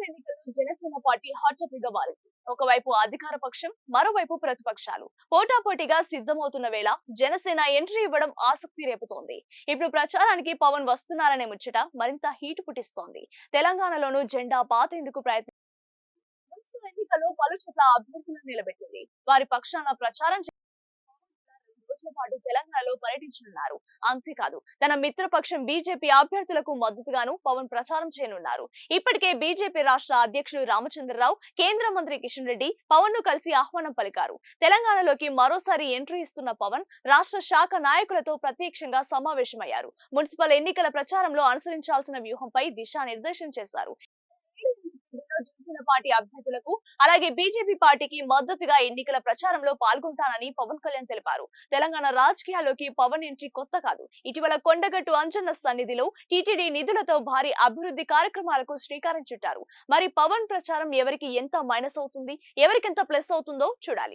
ఎన్నికల్లో Janasena party hot topic గా మారింది. ఒకవైపు అధికార పక్షం, మరోవైపు ప్రతిపక్షాలు పోటాపోటీగా సిద్ధమవుతున్న వేళ జనసేన ఎంట్రీ ఇవ్వడం ఆసక్తి రేపుతోంది. ఇప్పుడు ప్రచారానికి పవన్ వస్తున్నారనే ముచ్చట మరింత హీట్ పుట్టిస్తోంది. తెలంగాణలోనూ జెండా పాతేందుకు మున్సిపల్ ఎన్నికల్లో పలు చోట్ల అభ్యర్థులను నిలబెట్టింది. వారి పక్షాన ప్రచారం రోజుల పాటు తెలంగాణలో పర్యటించనున్నారు. అంతేకాదు తన మిత్రపక్షం బీజేపీ అభ్యర్థులకు మద్దతుగాను పవన్ ప్రచారం చేయనున్నారు. ఇప్పటికే బీజేపీ రాష్ట్ర అధ్యక్షుడు రామచంద్రరావు, కేంద్ర మంత్రి కిషన్ రెడ్డి పవన్ ను కలిసి ఆహ్వానం పలికారు. తెలంగాణలోకి మరోసారి ఎంట్రీ ఇస్తున్న పవన్ రాష్ట్ర శాఖ నాయకులతో ప్రత్యక్షంగా సమావేశమయ్యారు. మున్సిపల్ ఎన్నికల ప్రచారంలో అనుసరించాల్సిన వ్యూహంపై దిశానిర్దేశం చేశారు. జనసేన పార్టీ అభ్యర్థులకు అలాగే బీజేపీ పార్టీకి మద్దతుగా ఎన్నికల ప్రచారంలో పాల్గొంటానని పవన్ కళ్యాణ్ తెలిపారు. తెలంగాణ రాజకీయాల్లోకి పవన్ ఎంట్రీ కొత్త కాదు. ఇటీవల కొండగట్టు అంజన్న సన్నిధిలో టీటీడీ నిధులతో భారీ అభివృద్ధి కార్యక్రమాలకు శ్రీకారం చుట్టారు. మరి పవన్ ప్రచారం ఎవరికి ఎంత మైనస్ అవుతుంది, ఎవరికెంత ప్లస్ అవుతుందో చూడాలి.